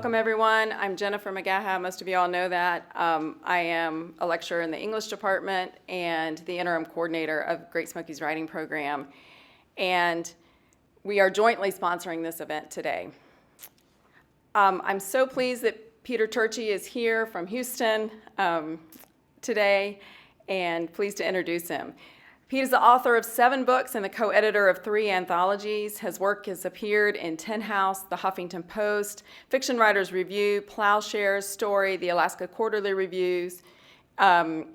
Welcome, everyone. I'm Jennifer McGaha. Most of you all know that. I am a lecturer in the English department and the interim coordinator of Great Smokies Writing Program. And we are jointly sponsoring this event today. I'm so pleased that Peter Turchi is here from Houston today, and pleased to introduce him. Pete is the author of 7 books and the co-editor of 3 anthologies. His work has appeared in Tin House, The Huffington Post, Fiction Writers Review, Plowshares, Story, the Alaska Quarterly Reviews, the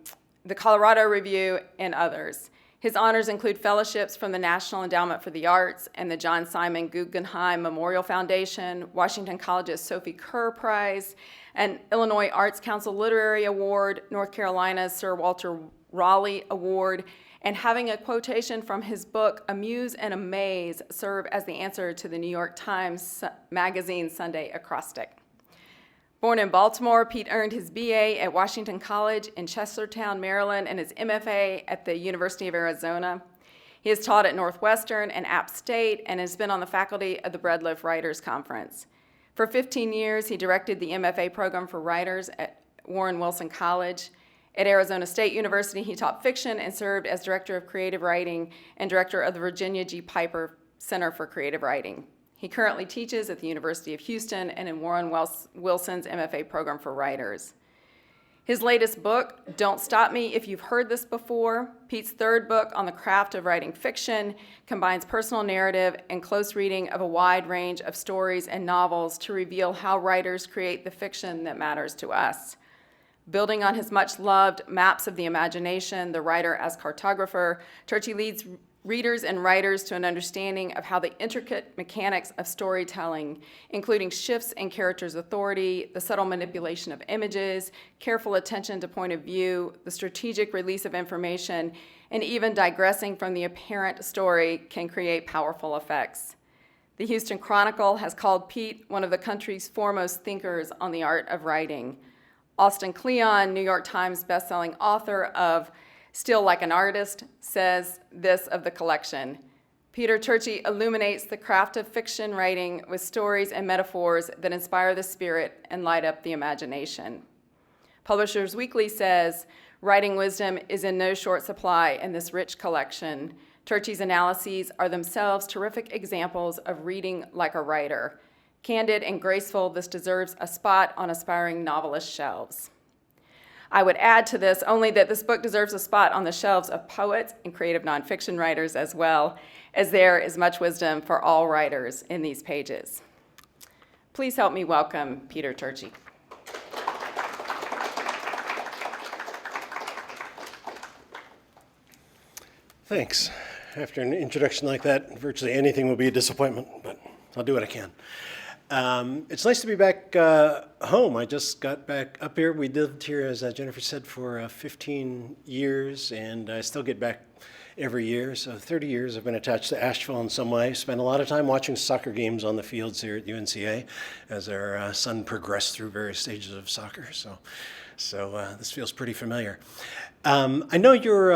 Colorado Review, and others. His honors include fellowships from the National Endowment for the Arts and the John Simon Guggenheim Memorial Foundation, Washington College's Sophie Kerr Prize, an Illinois Arts Council Literary Award, North Carolina's Sir Walter Raleigh Award, and having a quotation from his book, Amuse and Amaze, serve as the answer to the New York Times Magazine Sunday acrostic. Born in Baltimore, Pete earned his BA at Washington College in Chestertown, Maryland, and his MFA at the University of Arizona. He has taught at Northwestern and App State and has been on the faculty of the Breadloaf Writers Conference. For 15 years, he directed the MFA program for writers at Warren Wilson College. At Arizona State University, he taught fiction and served as Director of Creative Writing and Director of the Virginia G. Piper Center for Creative Writing. He currently teaches at the University of Houston and in Warren Wilson's MFA program for writers. His latest book, Don't Stop Me If You've Heard This Before, Pete's 3rd book on the craft of writing fiction, combines personal narrative and close reading of a wide range of stories and novels to reveal how writers create the fiction that matters to us. Building on his much-loved Maps of the Imagination, The Writer as Cartographer, Turchi leads readers and writers to an understanding of how the intricate mechanics of storytelling, including shifts in characters' authority, the subtle manipulation of images, careful attention to point of view, the strategic release of information, and even digressing from the apparent story can create powerful effects. The Houston Chronicle has called Pete one of the country's foremost thinkers on the art of writing. Austin Kleon, New York Times bestselling author of Still Like an Artist, says this of the collection: Peter Turchi illuminates the craft of fiction writing with stories and metaphors that inspire the spirit and light up the imagination. Publishers Weekly says, writing wisdom is in no short supply in this rich collection. Turchi's analyses are themselves terrific examples of reading like a writer. Candid and graceful, this deserves a spot on aspiring novelist shelves. I would add to this only that this book deserves a spot on the shelves of poets and creative nonfiction writers as well, as there is much wisdom for all writers in these pages. Please help me welcome Peter Turchi. Thanks. After an introduction like that, virtually anything will be a disappointment, but I'll do what I can. It's nice to be back home. I just got back up here. We lived here, as Jennifer said, for 15 years, and I still get back every year. So 30 years I've been attached to Asheville in some way. Spent a lot of time watching soccer games on the fields here at UNCA as our son progressed through various stages of soccer. So this feels pretty familiar. I know you're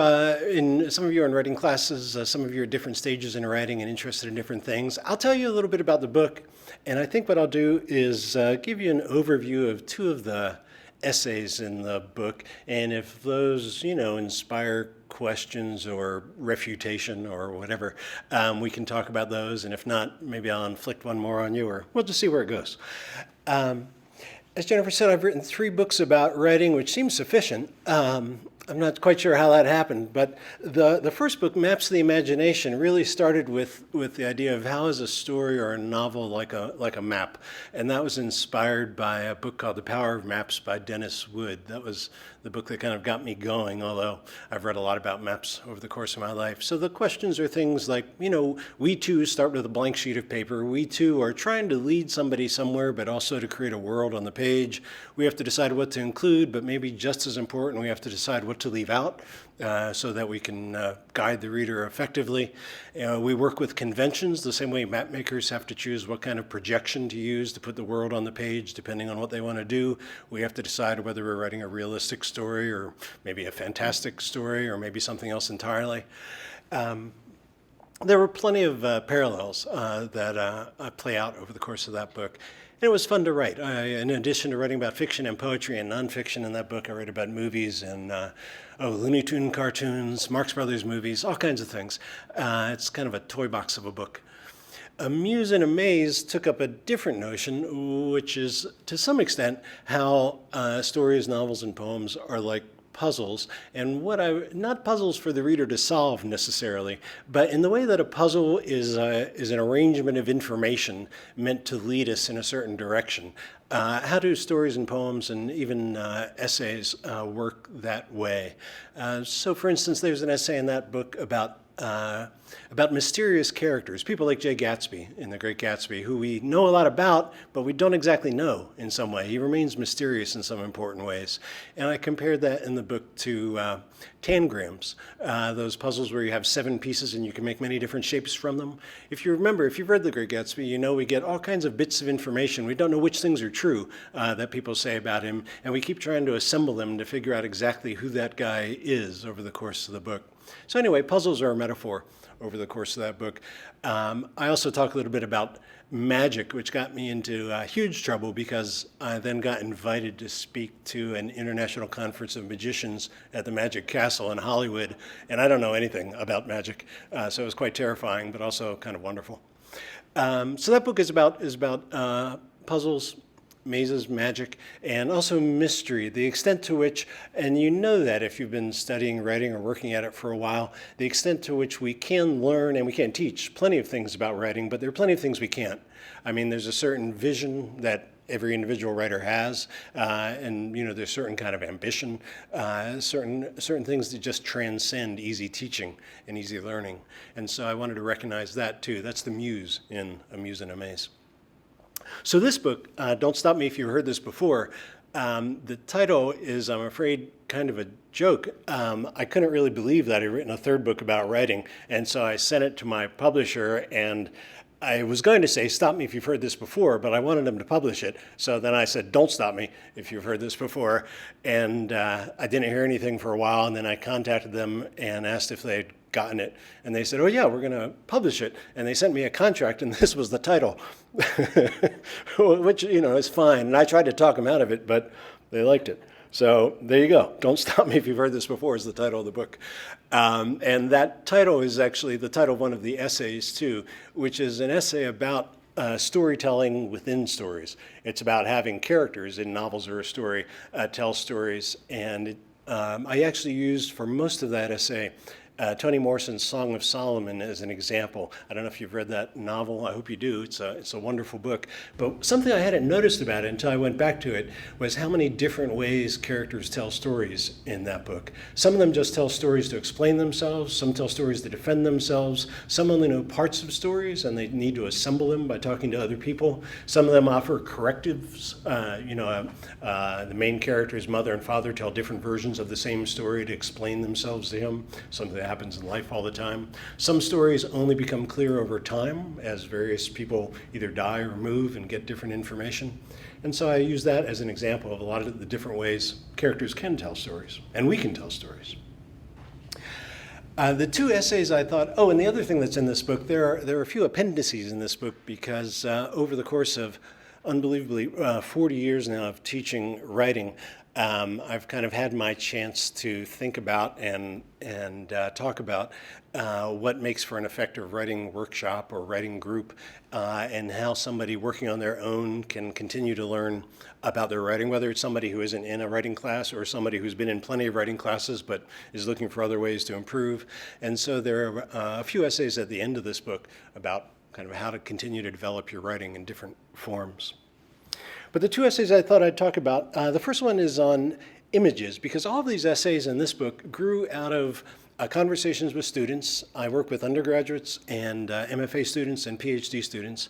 some of you are in writing classes, some of you are at different stages in writing and interested in different things. I'll tell you a little bit about the book, and I think what I'll do is give you an overview of 2 of the essays in the book, and if those, inspire questions or refutation or whatever, we can talk about those, and if not, maybe I'll inflict one more on you, or we'll just see where it goes. As Jennifer said, I've written 3 books about writing, which seems sufficient. I'm not quite sure how that happened, but the first book, Maps of the Imagination, really started with the idea of how is a story or a novel like a map, and that was inspired by a book called The Power of Maps by Dennis Wood. That was the book that kind of got me going, although I've read a lot about maps over the course of my life. So the questions are things like, we too start with a blank sheet of paper. We too are trying to lead somebody somewhere, but also to create a world on the page. We have to decide what to include, but maybe just as important, we have to decide what to leave out so that we can guide the reader effectively. We work with conventions the same way map makers have to choose what kind of projection to use to put the world on the page depending on what they want to do. We have to decide whether we're writing a realistic story or maybe a fantastic story or maybe something else entirely. There were plenty of parallels that play out over the course of that book. And it was fun to write. In addition to writing about fiction and poetry and nonfiction in that book, I write about movies and Looney Tune cartoons, Marx Brothers movies, all kinds of things. It's kind of a toy box of a book. Amuse and Amaze took up a different notion, which is, to some extent, how stories, novels, and poems are like puzzles, and not puzzles for the reader to solve necessarily, but in the way that a puzzle is an arrangement of information meant to lead us in a certain direction. How do stories and poems and even essays work that way? So, for instance, there's an essay in that book about mysterious characters, people like Jay Gatsby in The Great Gatsby, who we know a lot about, but we don't exactly know in some way. He remains mysterious in some important ways. And I compared that in the book to tangrams, those puzzles where you have 7 pieces and you can make many different shapes from them. If you remember, if you've read The Great Gatsby, you know we get all kinds of bits of information. We don't know which things are true that people say about him, and we keep trying to assemble them to figure out exactly who that guy is over the course of the book. So anyway, puzzles are a metaphor over the course of that book. I also talk a little bit about magic, which got me into huge trouble because I then got invited to speak to an international conference of magicians at the Magic Castle in Hollywood, and I don't know anything about magic, so it was quite terrifying, but also kind of wonderful. So that book is about puzzles, mazes, magic, and also mystery, the extent to which, and you know that if you've been studying writing or working at it for a while, the extent to which we can learn and we can teach plenty of things about writing, but there are plenty of things we can't. I mean, there's a certain vision that every individual writer has, and there's certain kind of ambition, certain things that just transcend easy teaching and easy learning. And so I wanted to recognize that too. That's the muse in Amuse and Amaze. So this book, Don't Stop Me If You've Heard This Before, the title is, I'm afraid, kind of a joke. I couldn't really believe that I'd written a third book about writing, and so I sent it to my publisher, and I was going to say, stop me if you've heard this before, but I wanted them to publish it. So then I said, don't stop me if you've heard this before. And I didn't hear anything for a while, and then I contacted them and asked if they'd gotten it. And they said, oh yeah, we're going to publish it. And they sent me a contract, and this was the title, which, is fine. And I tried to talk them out of it, but they liked it. So there you go. Don't Stop Me If You've Heard This Before is the title of the book. And that title is actually the title of one of the essays, too, which is an essay about storytelling within stories. It's about having characters in novels or a story tell stories. And I actually used, for most of that essay, Toni Morrison's Song of Solomon as an example. I don't know if you've read that novel. I hope you do. It's a wonderful book. But something I hadn't noticed about it until I went back to it was how many different ways characters tell stories in that book. Some of them just tell stories to explain themselves. Some tell stories to defend themselves. Some only know parts of stories and they need to assemble them by talking to other people. Some of them offer correctives. The main character's mother and father tell different versions of the same story to explain themselves to him. Something that happens in life all the time. Some stories only become clear over time as various people either die or move and get different information. And so I use that as an example of a lot of the different ways characters can tell stories, and we can tell stories. The 2 essays I thought, and the other thing that's in this book, there are a few appendices in this book because over the course of unbelievably 40 years now of teaching writing, I've kind of had my chance to think about and talk about what makes for an effective writing workshop or writing group, and how somebody working on their own can continue to learn about their writing, whether it's somebody who isn't in a writing class or somebody who's been in plenty of writing classes but is looking for other ways to improve. And so there are a few essays at the end of this book about kind of how to continue to develop your writing in different forms. But the 2 essays I thought I'd talk about, the first one is on images, because all of these essays in this book grew out of conversations with students. I work with undergraduates and MFA students and PhD students.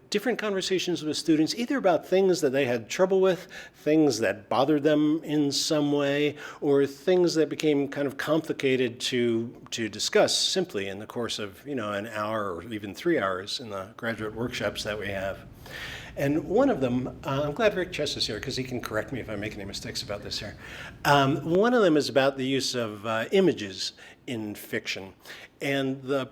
Different conversations with students, either about things that they had trouble with, things that bothered them in some way, or things that became kind of complicated to discuss simply in the course of an hour or even 3 hours in the graduate workshops that we have. And one of them, I'm glad Rick Chess is here because he can correct me if I make any mistakes about this here. One of them is about the use of images in fiction. And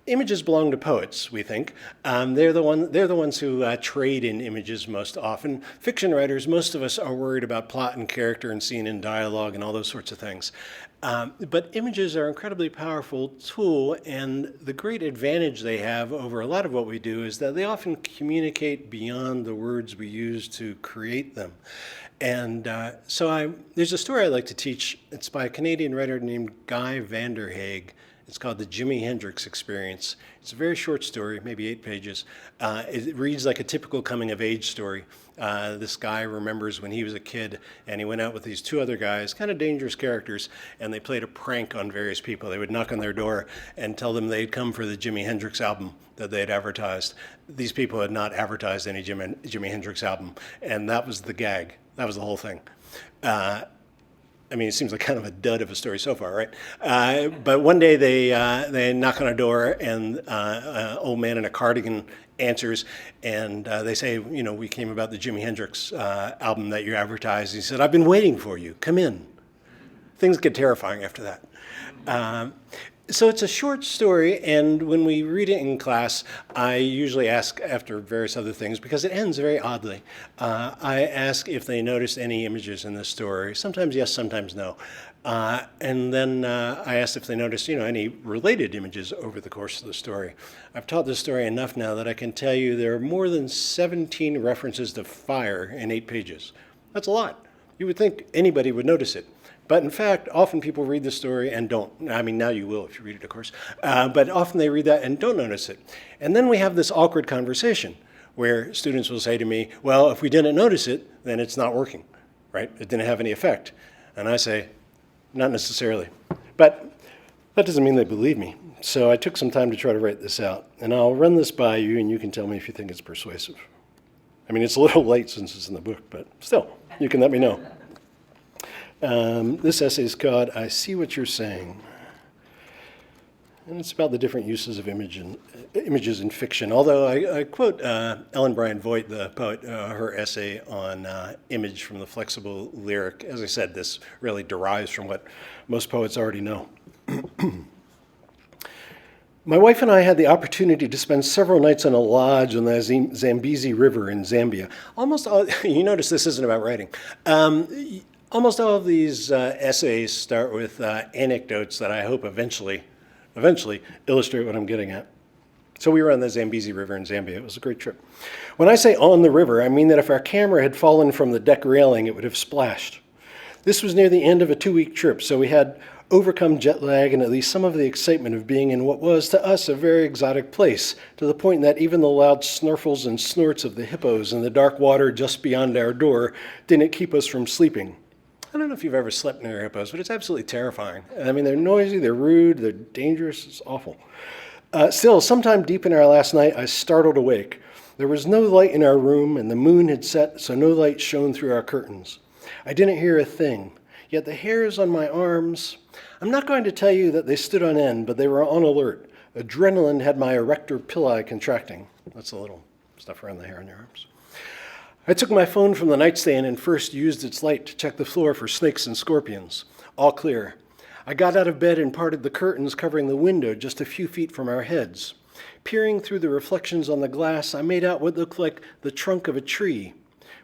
images belong to poets, we think. They're the ones who trade in images most often. Fiction writers, most of us are worried about plot and character and scene and dialogue and all those sorts of things. But images are an incredibly powerful tool, and the great advantage they have over a lot of what we do is that they often communicate beyond the words we use to create them. And there's a story I like to teach. It's by a Canadian writer named Guy Vanderhaeghe. It's called The Jimi Hendrix Experience. It's a very short story, maybe 8 pages. It reads like a typical coming-of-age story. This guy remembers when he was a kid, and he went out with these 2 other guys, kind of dangerous characters, and they played a prank on various people. They would knock on their door and tell them they'd come for the Jimi Hendrix album that they had advertised. These people had not advertised any Jimi Hendrix album, and that was the gag. That was the whole thing. I mean, it seems like kind of a dud of a story so far, right? But one day they knock on a door, and an old man in a cardigan answers, and they say, you know, we came about the Jimi Hendrix album that you advertised. He said, I've been waiting for you. Come in. Things get terrifying after that. So it's a short story, and when we read it in class, I usually ask after various other things, because it ends very oddly. I ask if they noticed any images in the story. Sometimes yes, sometimes no. And then I asked if they noticed, you know, any related images over the course of the story. I've taught this story enough now that I can tell you there are more than 17 references to fire in 8 pages. That's a lot. You would think anybody would notice it. But in fact, often people read the story and don't. I mean, now you will if you read it, of course. But often they read that and don't notice it. And then we have this awkward conversation where students will say to me, well, if we didn't notice it, then it's not working, right? It didn't have any effect. And I say, not necessarily. But that doesn't mean they believe me. So I took some time to try to write this out. And I'll run this by you, and you can tell me if you think it's persuasive. I mean, it's a little late since it's in the book, but still, you can let me know. This essay is called I See What You're Saying. And it's about the different uses of images in fiction. Although I quote Ellen Bryant Voigt, the poet, her essay on image from the flexible lyric. As I said, this really derives from what most poets already know. My wife and I had the opportunity to spend several nights on a lodge on the Zambezi River in Zambia. Almost all, you notice this isn't about writing. Almost all of these essays start with anecdotes that I hope eventually illustrate what I'm getting at. So we were on the Zambezi River in Zambia. It was a great trip. When I say on the river, I mean that if our camera had fallen from the deck railing, it would have splashed. This was near the end of a 2-week trip, so we had overcome jet lag and at least some of the excitement of being in what was, to us, a very exotic place, to the point that even the loud snurfles and snorts of the hippos in the dark water just beyond our door didn't keep us from sleeping. I don't know if you've ever slept near hippos, but it's absolutely terrifying. I mean, they're noisy, they're rude, they're dangerous, it's awful. Still, sometime deep in our last night, I startled awake. There was no light in our room, and the moon had set, so no light shone through our curtains. I didn't hear a thing, yet the hairs on my arms, I'm not going to tell you that they stood on end, but they were on alert. Adrenaline had my erector pili contracting. That's the little stuff around the hair on your arms. I took my phone from the nightstand and first used its light to check the floor for snakes and scorpions. All clear. I got out of bed and parted the curtains covering the window just a few feet from our heads. Peering through the reflections on the glass, I made out what looked like the trunk of a tree.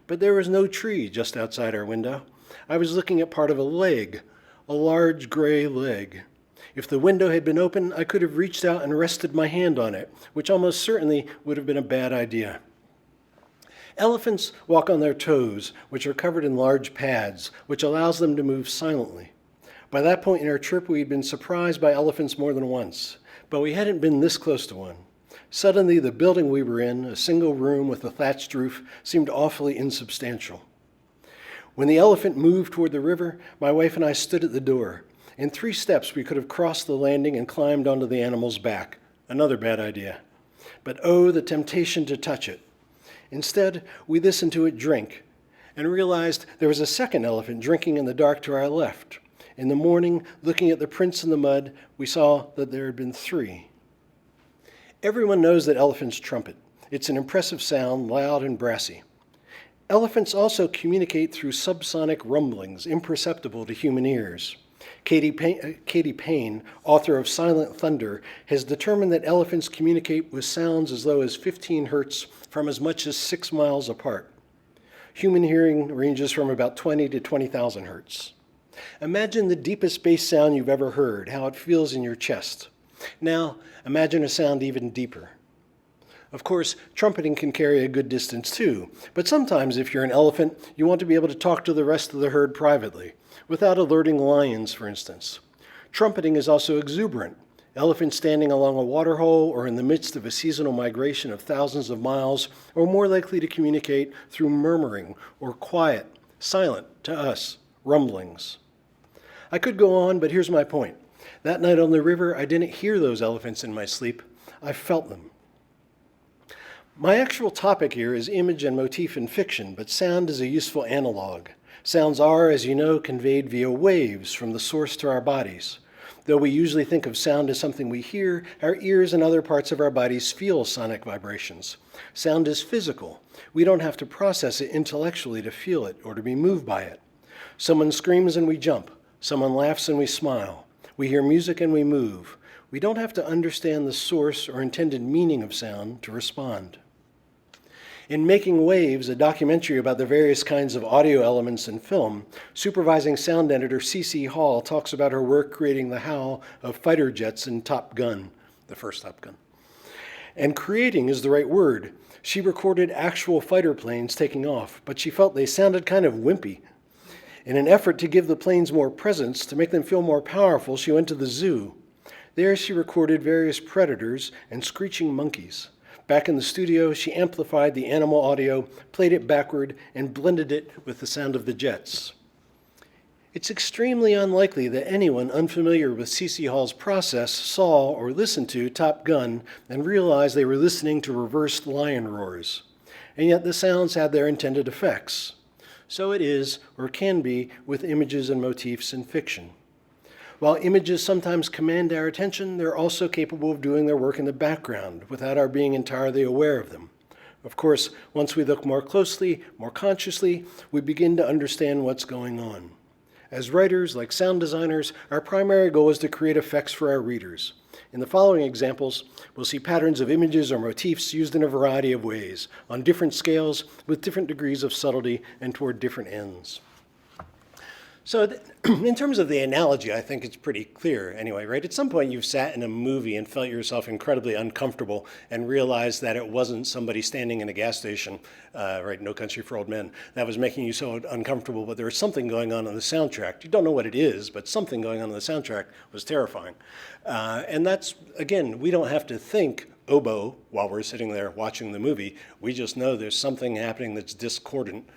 But there was no tree just outside our window. I was looking at part of a leg, a large gray leg. If the window had been open, I could have reached out and rested my hand on it, which almost certainly would have been a bad idea. Elephants walk on their toes, which are covered in large pads, which allows them to move silently. By that point in our trip, we had been surprised by elephants more than once, but we hadn't been this close to one. Suddenly, the building we were in, a single room with a thatched roof, seemed awfully insubstantial. When the elephant moved toward the river, my wife and I stood at the door. In 3 steps, we could have crossed the landing and climbed onto the animal's back. Another bad idea. But oh, the temptation to touch it. Instead, we listened to it drink and realized there was a second elephant drinking in the dark to our left. In the morning, looking at the prints in the mud, we saw that there had been 3. Everyone knows that elephants trumpet. It's an impressive sound, loud and brassy. Elephants also communicate through subsonic rumblings, imperceptible to human ears. Katie Payne, author of Silent Thunder, has determined that elephants communicate with sounds as low as 15 hertz from as much as 6 miles apart. Human hearing ranges from about 20 to 20,000 hertz. Imagine the deepest bass sound you've ever heard, how it feels in your chest. Now, imagine a sound even deeper. Of course, trumpeting can carry a good distance too, but sometimes if you're an elephant, you want to be able to talk to the rest of the herd privately, without alerting lions, for instance. Trumpeting is also exuberant. Elephants standing along a waterhole or in the midst of a seasonal migration of thousands of miles are more likely to communicate through murmuring or quiet, silent to us, rumblings. I could go on, but here's my point. That night on the river, I didn't hear those elephants in my sleep. I felt them. My actual topic here is image and motif in fiction, but sound is a useful analog. Sounds are, as you know, conveyed via waves from the source to our bodies. Though we usually think of sound as something we hear, our ears and other parts of our bodies feel sonic vibrations. Sound is physical. We don't have to process it intellectually to feel it or to be moved by it. Someone screams and we jump. Someone laughs and we smile. We hear music and we move. We don't have to understand the source or intended meaning of sound to respond. In Making Waves, a documentary about the various kinds of audio elements in film, supervising sound editor C.C. Hall talks about her work creating the howl of fighter jets in Top Gun, the first Top Gun. And creating is the right word. She recorded actual fighter planes taking off, but she felt they sounded kind of wimpy. In an effort to give the planes more presence, to make them feel more powerful, she went to the zoo. There she recorded various predators and screeching monkeys. Back in the studio, she amplified the animal audio, played it backward, and blended it with the sound of the jets. It's extremely unlikely that anyone unfamiliar with C.C. Hall's process saw or listened to Top Gun and realized they were listening to reversed lion roars. And yet the sounds had their intended effects. So it is, or can be, with images and motifs in fiction. While images sometimes command our attention, they're also capable of doing their work in the background without our being entirely aware of them. Of course, once we look more closely, more consciously, we begin to understand what's going on. As writers, like sound designers, our primary goal is to create effects for our readers. In the following examples, we'll see patterns of images or motifs used in a variety of ways, on different scales, with different degrees of subtlety, and toward different ends. So in terms of the analogy, I think it's pretty clear anyway, right? At some point you've sat in a movie and felt yourself incredibly uncomfortable and realized that it wasn't somebody standing in a gas station, right, No Country for Old Men, that was making you so uncomfortable, but there was something going on the soundtrack. You don't know what it is, but something going on the soundtrack was terrifying. And that's, again, we don't have to think oboe while we're sitting there watching the movie. We just know there's something happening that's discordant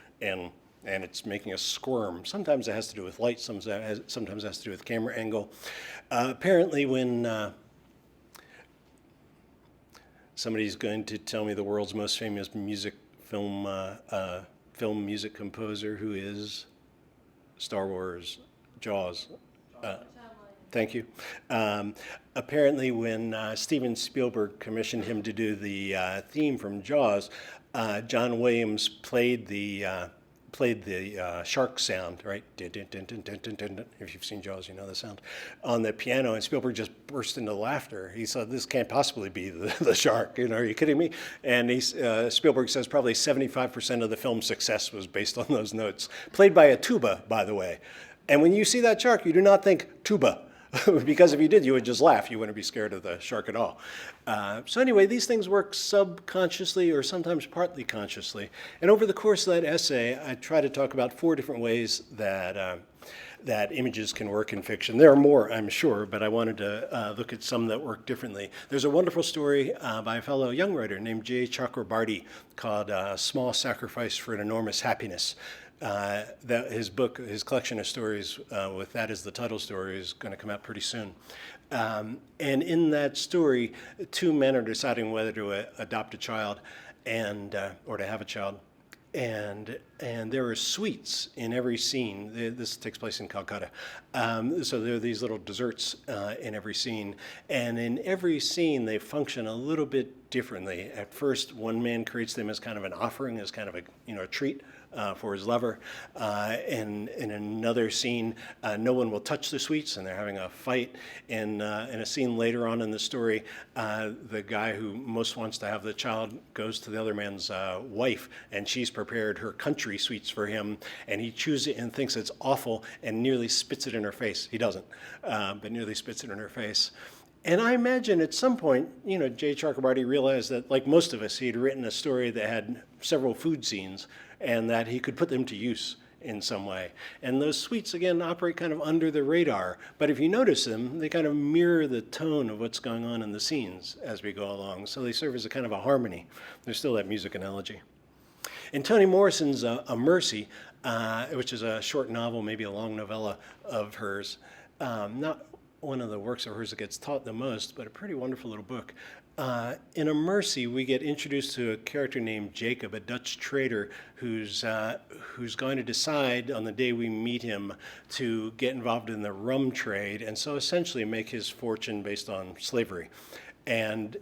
and it's making us squirm. Sometimes it has to do with light, sometimes it has to do with camera angle. Apparently when somebody's going to tell me the world's most famous film music composer, who is Star Wars, Jaws. Thank you. Apparently when Steven Spielberg commissioned him to do the theme from Jaws, John Williams played the shark sound, right? If you've seen Jaws, you know the sound, on the piano, and Spielberg just burst into laughter. He said, this can't possibly be the shark, are you kidding me? And Spielberg says probably 75% of the film's success was based on those notes, played by a tuba, by the way. And when you see that shark, you do not think tuba, because if you did, you would just laugh. You wouldn't be scared of the shark at all. So anyway, these things work subconsciously or sometimes partly consciously. And over the course of that essay, I try to talk about 4 different ways that images can work in fiction. There are more, I'm sure, but I wanted to look at some that work differently. There's a wonderful story by a fellow young writer named Jay Chakrabarty called Small Sacrifice for an Enormous Happiness. His book, his collection of stories, with that as the title story, is going to come out pretty soon. And in that story, 2 men are deciding whether to adopt a child or to have a child. And there are sweets in every scene. This takes place in Calcutta. So there are these little desserts in every scene. And in every scene, they function a little bit differently. At first, one man creates them as kind of an offering, as kind of a treat for his lover. In another scene, no one will touch the sweets, and they're having a fight. In a scene later on in the story, the guy who most wants to have the child goes to the other man's wife, and she's prepared her country sweets for him, and he chews it and thinks it's awful and nearly spits it in her face. He doesn't, but nearly spits it in her face. And I imagine at some point, Jay Chakrabarty realized that, like most of us, he'd written a story that had several food scenes and that he could put them to use in some way. And those sweets, again, operate kind of under the radar. But if you notice them, they kind of mirror the tone of what's going on in the scenes as we go along. So they serve as a kind of a harmony. There's still that music analogy. In Toni Morrison's A Mercy, which is a short novel, maybe a long novella of hers, not one of the works of hers that gets taught the most, but a pretty wonderful little book. In A Mercy, we get introduced to a character named Jacob, a Dutch trader who's going to decide on the day we meet him to get involved in the rum trade, and so essentially make his fortune based on slavery. And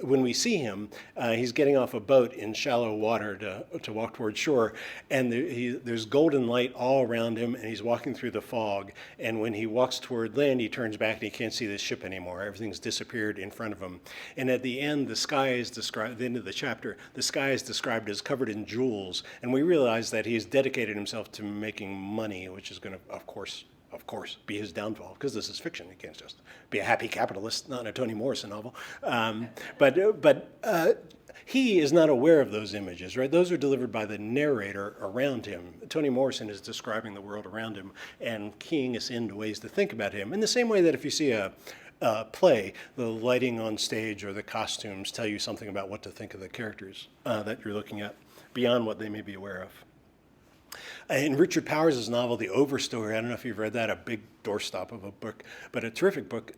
when we see him, he's getting off a boat in shallow water to walk toward shore, and there's golden light all around him, and he's walking through the fog. And when he walks toward land, he turns back and he can't see the ship anymore. Everything's disappeared in front of him. And at the end, the sky is described. At the end of the chapter, the sky is described as covered in jewels, and we realize that he's dedicated himself to making money, which is going to, of course, be his downfall, because this is fiction. He can't just be a happy capitalist, not in a Toni Morrison novel. But he is not aware of those images, right? Those are delivered by the narrator around him. Toni Morrison is describing the world around him and keying us into ways to think about him. In the same way that if you see a play, the lighting on stage or the costumes tell you something about what to think of the characters that you're looking at, beyond what they may be aware of. In Richard Powers' novel, The Overstory, I don't know if you've read that, a big doorstop of a book, but a terrific book.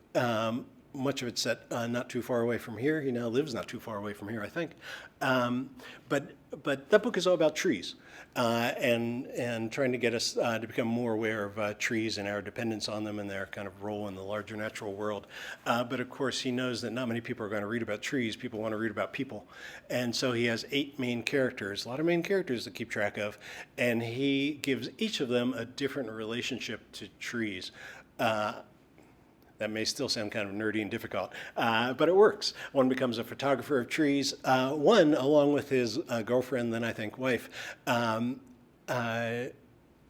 Much of it's set not too far away from here. He now lives not too far away from here, I think. But that book is all about trees and trying to get us to become more aware of trees and our dependence on them and their kind of role in the larger natural world. But of course, he knows that not many people are going to read about trees. People want to read about people. And so he has 8 main characters, a lot of main characters to keep track of, and he gives each of them a different relationship to trees. That may still sound kind of nerdy and difficult, but it works. One becomes a photographer of trees. One, along with his girlfriend, then I think wife,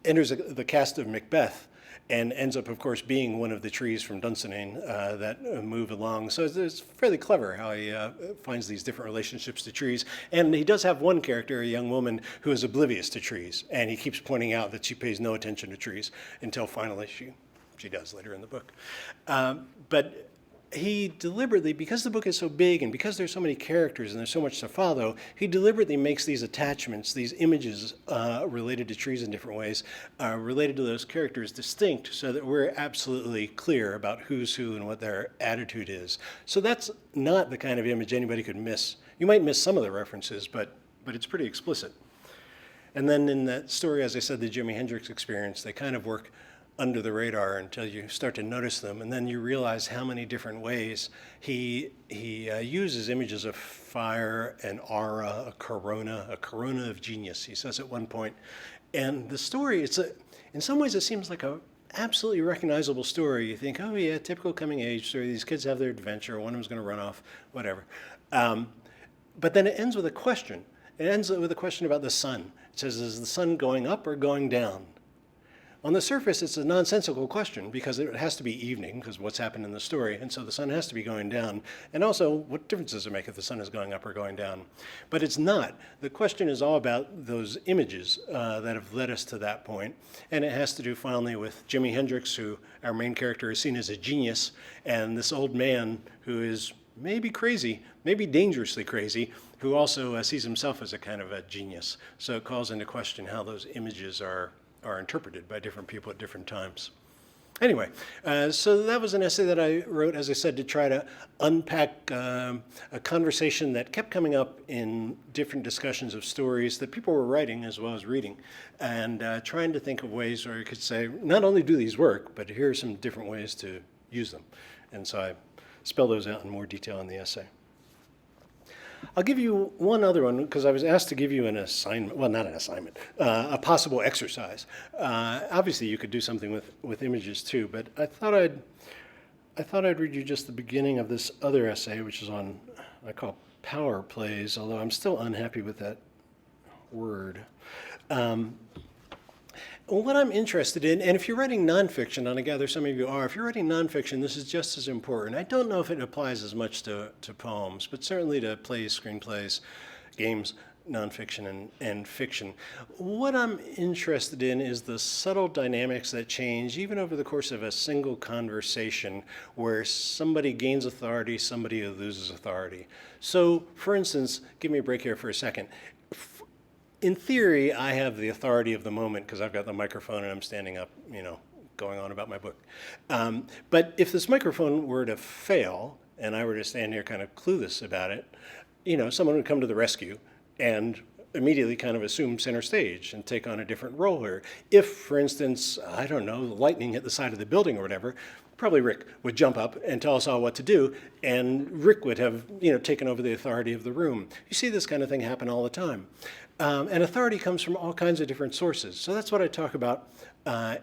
enters the cast of Macbeth and ends up, of course, being one of the trees from Dunsinane that move along. So it's fairly clever how he finds these different relationships to trees. And he does have one character, a young woman, who is oblivious to trees. And he keeps pointing out that she pays no attention to trees until finally she does later in the book. But he deliberately, because the book is so big and because there's so many characters and there's so much to follow, he deliberately makes these attachments, these images related to trees in different ways, related to those characters distinct so that we're absolutely clear about who's who and what their attitude is. So that's not the kind of image anybody could miss. You might miss some of the references, but it's pretty explicit. And then in that story, as I said, the Jimi Hendrix Experience, they kind of work under the radar until you start to notice them, and then you realize how many different ways he uses images of fire, an aura, a corona of genius, he says at one point. And the story, in some ways it seems like a absolutely recognizable story. You think, oh yeah, typical coming age story, these kids have their adventure, one of them's going to run off, whatever. But then it ends with a question. It ends with a question about the sun. It says, is the sun going up or going down? On the surface, it's a nonsensical question because it has to be evening, because what's happened in the story, and so the sun has to be going down. And also, what difference does it make if the sun is going up or going down? But it's not. The question is all about those images that have led us to that point, and it has to do finally with Jimi Hendrix, who our main character is seen as a genius, and this old man who is maybe crazy, maybe dangerously crazy, who also sees himself as a kind of a genius. So it calls into question how those images are interpreted by different people at different times. Anyway, so that was an essay that I wrote, as I said, to try to unpack a conversation that kept coming up in different discussions of stories that people were writing as well as reading, and trying to think of ways where you could say, not only do these work, but here are some different ways to use them. And so I spell those out in more detail in the essay. I'll give you one other one because I was asked to give you an assignment. Well, not an assignment, a possible exercise. Obviously, you could do something with images too, but I thought I'd read you just the beginning of this other essay, which is on, I call power plays, although I'm still unhappy with that word. What I'm interested in, and if you're writing nonfiction, and I gather some of you are, if you're writing nonfiction, this is just as important. I don't know if it applies as much to poems, but certainly to plays, screenplays, games, nonfiction, and fiction. What I'm interested in is the subtle dynamics that change even over the course of a single conversation where somebody gains authority, somebody loses authority. So, for instance, give me a break here for a second. In theory, I have the authority of the moment because I've got the microphone and I'm standing up, going on about my book. But if this microphone were to fail and I were to stand here kind of clueless about it, someone would come to the rescue and immediately kind of assume center stage and take on a different role here. If, for instance, I don't know, lightning hit the side of the building or whatever, probably Rick would jump up and tell us all what to do, and Rick would have, taken over the authority of the room. You see this kind of thing happen all the time. And authority comes from all kinds of different sources. So that's what I talk about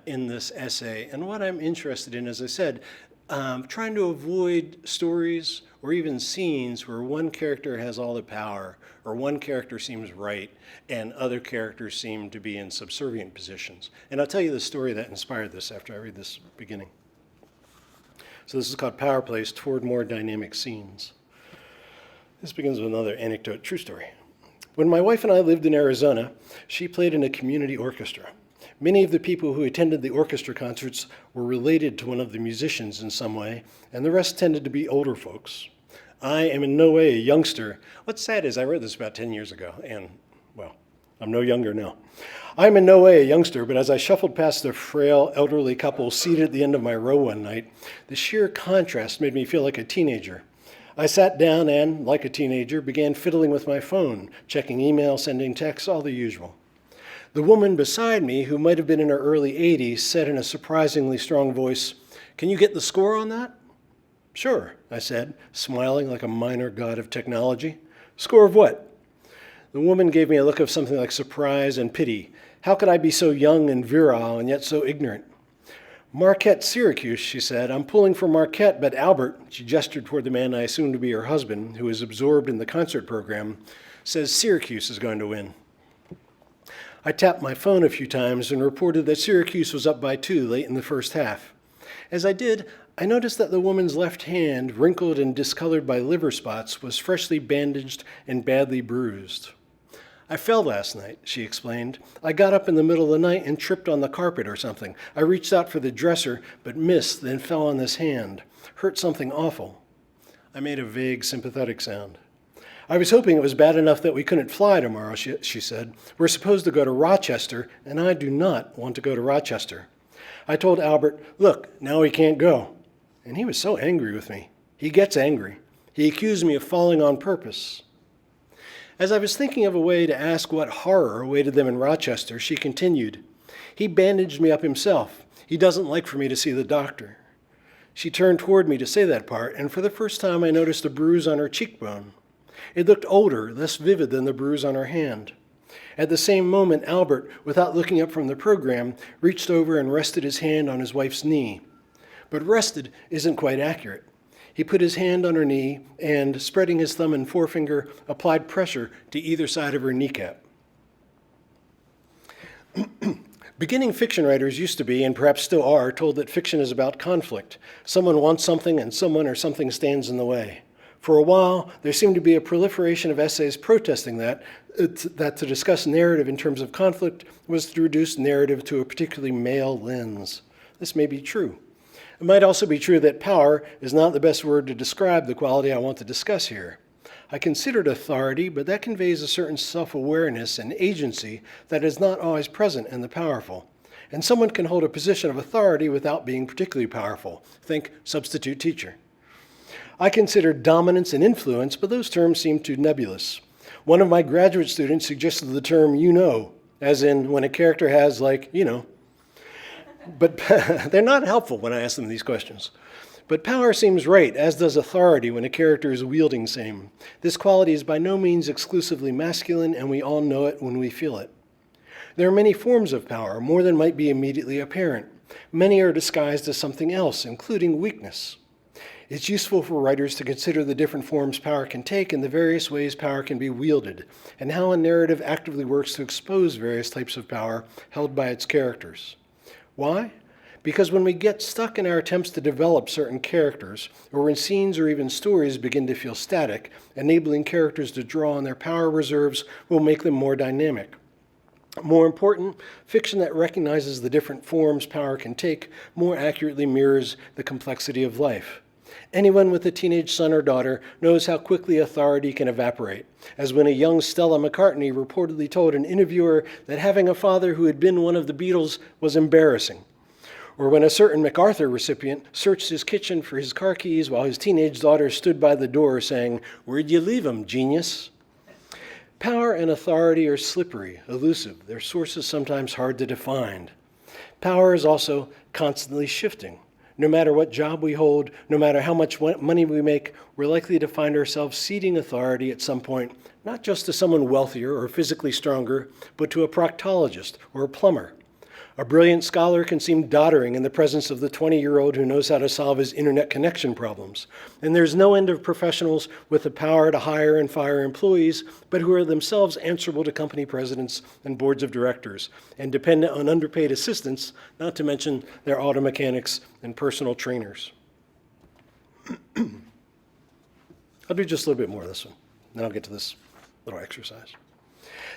in this essay. And what I'm interested in, as I said, trying to avoid stories or even scenes where one character has all the power or one character seems right and other characters seem to be in subservient positions. And I'll tell you the story that inspired this after I read this beginning. So this is called Power Plays Toward More Dynamic Scenes. This begins with another anecdote, true story. When my wife and I lived in Arizona, she played in a community orchestra. Many of the people who attended the orchestra concerts were related to one of the musicians in some way, and the rest tended to be older folks. I am in no way a youngster. What's sad is I wrote this about 10 years ago, and, well, I'm no younger now. I'm in no way a youngster, but as I shuffled past the frail, elderly couple seated at the end of my row one night, the sheer contrast made me feel like a teenager. I sat down and, like a teenager, began fiddling with my phone, checking email, sending texts, all the usual. The woman beside me, who might have been in her early 80s, said in a surprisingly strong voice, "Can you get the score on that?" "Sure," I said, smiling like a minor god of technology. "Score of what?" The woman gave me a look of something like surprise and pity. How could I be so young and virile and yet so ignorant? "Marquette, Syracuse," she said. "I'm pulling for Marquette, but Albert," she gestured toward the man I assumed to be her husband, who is absorbed in the concert program, "says Syracuse is going to win." I tapped my phone a few times and reported that Syracuse was up by 2 late in the first half. As I did, I noticed that the woman's left hand, wrinkled and discolored by liver spots, was freshly bandaged and badly bruised. "I fell last night," she explained. "I got up in the middle of the night and tripped on the carpet or something. I reached out for the dresser, but missed, then fell on this hand. Hurt something awful." I made a vague, sympathetic sound. "I was hoping it was bad enough that we couldn't fly tomorrow," she said. "We're supposed to go to Rochester, and I do not want to go to Rochester." I told Albert, "Look, now he can't go." And he was so angry with me. He gets angry. He accused me of falling on purpose. As I was thinking of a way to ask what horror awaited them in Rochester, she continued, "He bandaged me up himself. He doesn't like for me to see the doctor." She turned toward me to say that part, and for the first time I noticed a bruise on her cheekbone. It looked older, less vivid than the bruise on her hand. At the same moment, Albert, without looking up from the program, reached over and rested his hand on his wife's knee. But rested isn't quite accurate. He put his hand on her knee and, spreading his thumb and forefinger, applied pressure to either side of her kneecap. Beginning fiction writers used to be, and perhaps still are, told that fiction is about conflict. Someone wants something and someone or something stands in the way. For a while, there seemed to be a proliferation of essays protesting that to discuss narrative in terms of conflict was to reduce narrative to a particularly male lens. This may be true. It might also be true that power is not the best word to describe the quality I want to discuss here. I considered authority, but that conveys a certain self-awareness and agency that is not always present in the powerful. And someone can hold a position of authority without being particularly powerful. Think substitute teacher. I considered dominance and influence, but those terms seem too nebulous. One of my graduate students suggested the term "you know," as in when a character has, like, you know. But they're not helpful when I ask them these questions. But power seems right, as does authority when a character is wielding same. This quality is by no means exclusively masculine, and we all know it when we feel it. There are many forms of power, more than might be immediately apparent. Many are disguised as something else, including weakness. It's useful for writers to consider the different forms power can take and the various ways power can be wielded, and how a narrative actively works to expose various types of power held by its characters. Why? Because when we get stuck in our attempts to develop certain characters, or when scenes or even stories begin to feel static, enabling characters to draw on their power reserves will make them more dynamic. More important, fiction that recognizes the different forms power can take more accurately mirrors the complexity of life. Anyone with a teenage son or daughter knows how quickly authority can evaporate, as when a young Stella McCartney reportedly told an interviewer that having a father who had been one of the Beatles was embarrassing. Or when a certain MacArthur recipient searched his kitchen for his car keys while his teenage daughter stood by the door saying, "Where'd you leave 'em, genius?" Power and authority are slippery, elusive. Their sources sometimes hard to define. Power is also constantly shifting. No matter what job we hold, no matter how much money we make, we're likely to find ourselves ceding authority at some point, not just to someone wealthier or physically stronger, but to a proctologist or a plumber. A brilliant scholar can seem doddering in the presence of the 20-year-old who knows how to solve his internet connection problems. And there's no end of professionals with the power to hire and fire employees, but who are themselves answerable to company presidents and boards of directors, and dependent on underpaid assistants, not to mention their auto mechanics and personal trainers. I'll do just a little bit more of this one, then I'll get to this little exercise.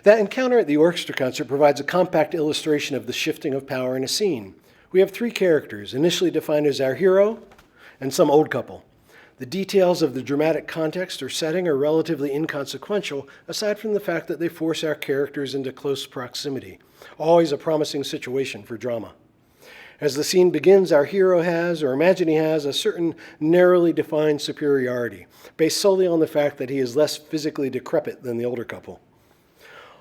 That encounter at the orchestra concert provides a compact illustration of the shifting of power in a scene. We have three characters, initially defined as our hero and some old couple. The details of the dramatic context or setting are relatively inconsequential, aside from the fact that they force our characters into close proximity, always a promising situation for drama. As the scene begins, our hero has, or imagine he has, a certain narrowly defined superiority, based solely on the fact that he is less physically decrepit than the older couple.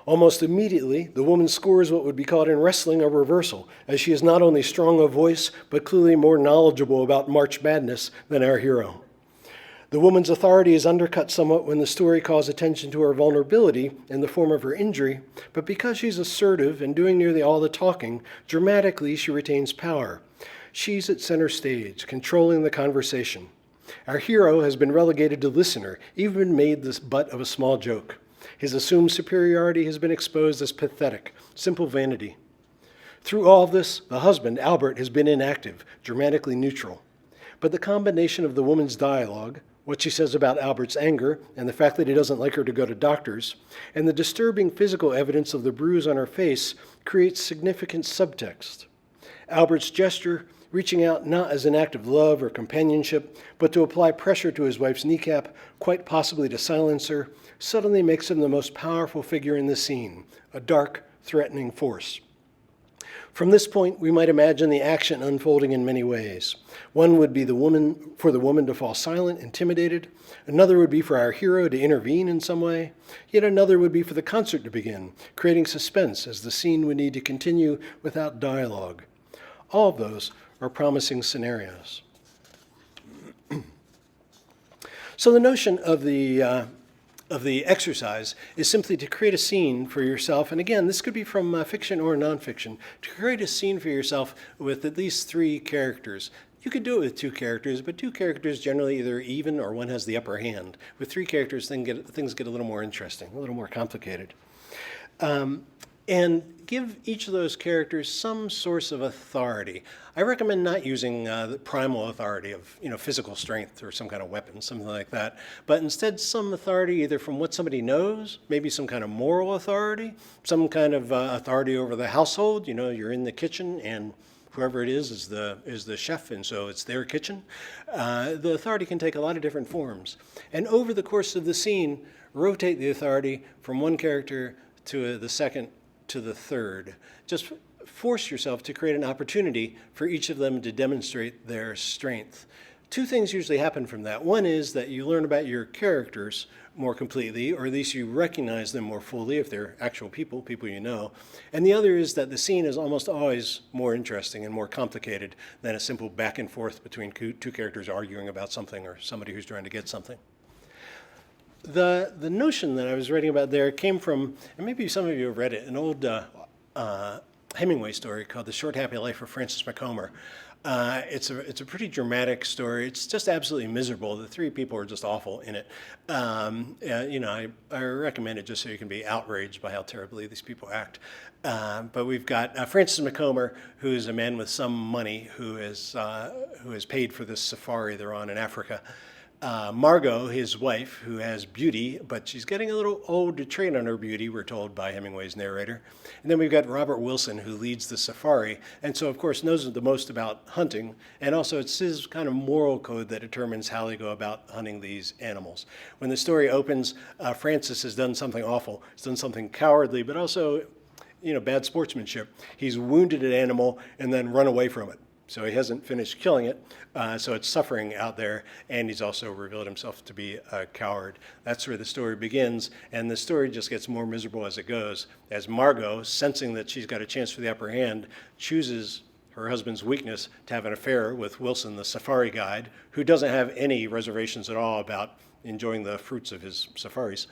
Almost immediately, the woman scores what would be called in wrestling a reversal, as she is not only strong of voice, but clearly more knowledgeable about March Madness than our hero. The woman's authority is undercut somewhat when the story calls attention to her vulnerability in the form of her injury, but because she's assertive and doing nearly all the talking, dramatically she retains power. She's at center stage, controlling the conversation. Our hero has been relegated to listener, even made the butt of a small joke. His assumed superiority has been exposed as pathetic, simple vanity. Through all of this, the husband, Albert, has been inactive, dramatically neutral. But the combination of the woman's dialogue, what she says about Albert's anger, and the fact that he doesn't like her to go to doctors, and the disturbing physical evidence of the bruise on her face creates significant subtext. Albert's gesture, reaching out not as an act of love or companionship, but to apply pressure to his wife's kneecap, quite possibly to silence her, suddenly makes him the most powerful figure in the scene, a dark, threatening force. From this point, we might imagine the action unfolding in many ways. One would be for the woman to fall silent, intimidated. Another would be for our hero to intervene in some way. Yet another would be for the concert to begin, creating suspense as the scene would need to continue without dialogue. All of those are promising scenarios. So the notion of the exercise is simply to create a scene for yourself. And again, this could be from fiction or nonfiction. To create a scene for yourself with at least three characters. You could do it with two characters, but two characters generally either even or one has the upper hand. With three characters, things get a little more interesting, a little more complicated. And give each of those characters some source of authority. I recommend not using the primal authority of physical strength or some kind of weapon, something like that, but instead some authority either from what somebody knows, maybe some kind of moral authority, some kind of authority over the household. You're in the kitchen and whoever it is the chef, and so it's their kitchen. The authority can take a lot of different forms. And over the course of the scene, rotate the authority from one character to the second to the third. Just force yourself to create an opportunity for each of them to demonstrate their strength. two things usually happen from that. One is that you learn about your characters more completely, or at least you recognize them more fully if they're actual people, people you know. And the other is that the scene is almost always more interesting and more complicated than a simple back and forth between two characters arguing about something or somebody who's trying to get something. The notion that I was writing about there came from, and maybe some of you have read it, an old Hemingway story called The Short Happy Life of Francis McComber. It's a pretty dramatic story. It's just absolutely miserable. The three people are just awful in it. I recommend it just so you can be outraged by how terribly these people act. But we've got Francis McComber, who's a man with some money who is paid for this safari they're on in Africa. Margot, his wife, who has beauty, but she's getting a little old to train on her beauty, we're told by Hemingway's narrator. And then we've got Robert Wilson, who leads the safari, and so, of course, knows the most about hunting, and also it's his kind of moral code that determines how they go about hunting these animals. When the story opens, Francis has done something awful. He's done something cowardly, but also, bad sportsmanship. He's wounded an animal and then run away from it. So he hasn't finished killing it, so it's suffering out there, and he's also revealed himself to be a coward. That's where the story begins, and the story just gets more miserable as it goes, as Margot, sensing that she's got a chance for the upper hand, chooses her husband's weakness to have an affair with Wilson, the safari guide, who doesn't have any reservations at all about enjoying the fruits of his safaris.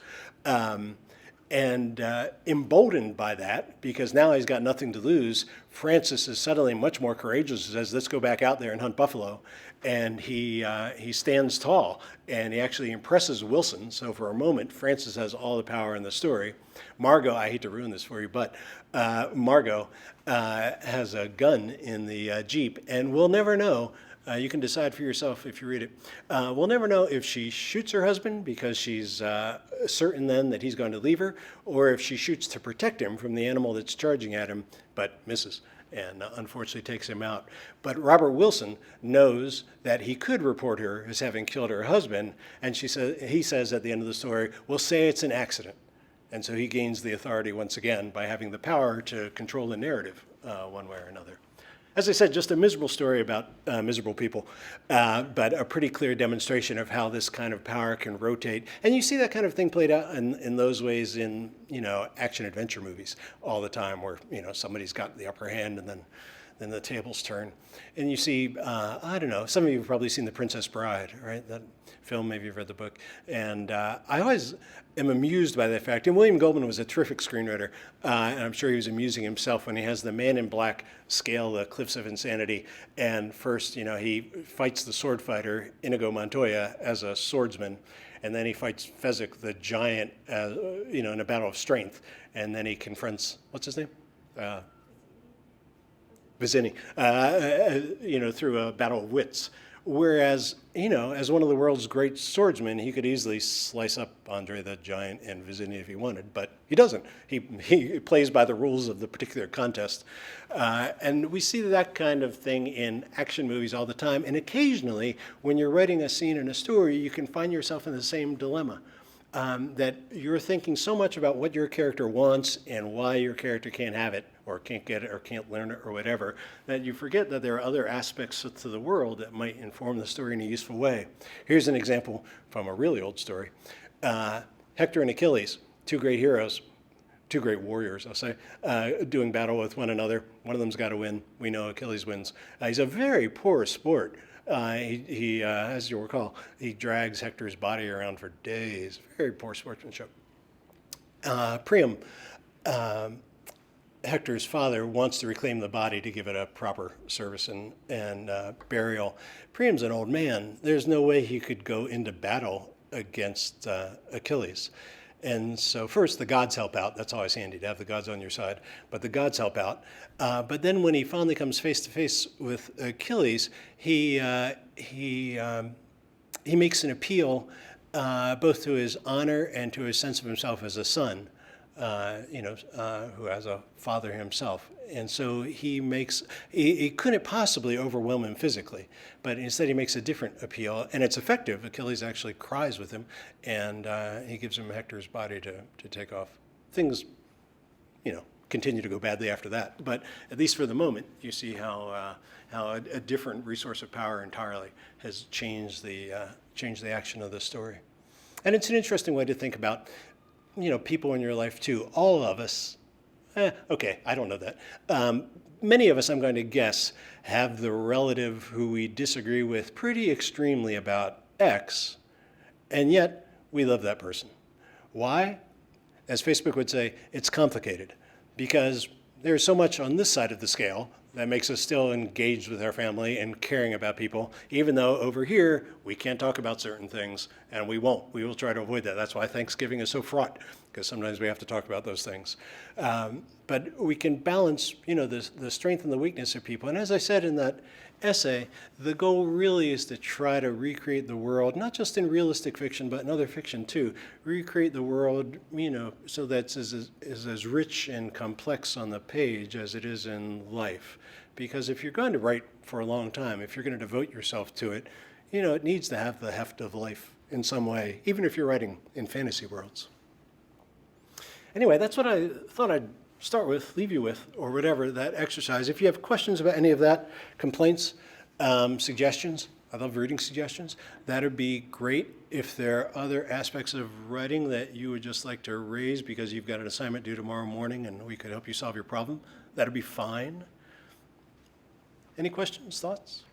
And emboldened by that, because now he's got nothing to lose, Francis is suddenly much more courageous. He says, let's go back out there and hunt buffalo. And he stands tall, and he actually impresses Wilson. So for a moment, Francis has all the power in the story. Margot, I hate to ruin this for you, but Margot has a gun in the Jeep, and we'll never know. You can decide for yourself if you read it. We'll never know if she shoots her husband because she's certain then that he's going to leave her, or if she shoots to protect him from the animal that's charging at him, but misses and unfortunately takes him out. But Robert Wilson knows that he could report her as having killed her husband, and he says at the end of the story, we'll say it's an accident. And so he gains the authority once again by having the power to control the narrative one way or another. As I said, just a miserable story about miserable people, but a pretty clear demonstration of how this kind of power can rotate. And you see that kind of thing played out in those ways in, action-adventure movies all the time, where, somebody's got the upper hand and then the tables turn. And you see, I don't know, some of you have probably seen The Princess Bride, right? That film, maybe you've read the book. And I always am amused by that fact. And William Goldman was a terrific screenwriter, and I'm sure he was amusing himself when he has the Man in Black scale the cliffs of insanity. And first, he fights the sword fighter, Inigo Montoya, as a swordsman. And then he fights Fezzik, the giant, in a battle of strength. And then he confronts, what's his name? Vizzini, through a battle of wits. Whereas, as one of the world's great swordsmen, he could easily slice up Andre the Giant and Vizzini if he wanted, but he doesn't. He plays by the rules of the particular contest. And we see that kind of thing in action movies all the time. And occasionally, when you're writing a scene in a story, you can find yourself in the same dilemma. That you're thinking so much about what your character wants and why your character can't have it or can't get it or can't learn it or whatever, that you forget that there are other aspects to the world that might inform the story in a useful way. Here's an example from a really old story. Hector and Achilles, two great heroes, two great warriors, I'll say, doing battle with one another. One of them's got to win. We know Achilles wins. He's a very poor sport. He as you'll recall, he drags Hector's body around for days. Very poor sportsmanship. Priam, Hector's father, wants to reclaim the body to give it a proper service and burial. Priam's an old man. There's no way he could go into battle against Achilles. And so first, the gods help out. That's always handy to have the gods on your side. But the gods help out. But then when he finally comes face to face with Achilles, he makes an appeal both to his honor and to his sense of himself as a son, who has a father himself. And so he couldn't possibly overwhelm him physically, but instead he makes a different appeal, and it's effective. Achilles actually cries with him, and he gives him Hector's body to take off. Things, continue to go badly after that. But at least for the moment, you see how a different resource of power entirely has changed the action of the story. And it's an interesting way to think about, people in your life too. All of us, okay, I don't know that. Many of us, I'm going to guess, have the relative who we disagree with pretty extremely about X, and yet we love that person. Why? As Facebook would say, it's complicated, because there's so much on this side of the scale that makes us still engaged with our family and caring about people, even though over here we can't talk about certain things, and we won't. We will try to avoid that. That's why Thanksgiving is so fraught, because sometimes we have to talk about those things. But we can balance, the strength and the weakness of people. And as I said in that essay, the goal really is to try to recreate the world, not just in realistic fiction, but in other fiction too. Recreate the world, so that's as rich and complex on the page as it is in life. Because if you're going to write for a long time, if you're going to devote yourself to it, it needs to have the heft of life in some way, even if you're writing in fantasy worlds. Anyway, that's what I thought I'd start with, leave you with, or whatever, that exercise. If you have questions about any of that, complaints, suggestions, I love reading suggestions, that would be great. If there are other aspects of writing that you would just like to raise because you've got an assignment due tomorrow morning and we could help you solve your problem, that would be fine. Any questions, thoughts?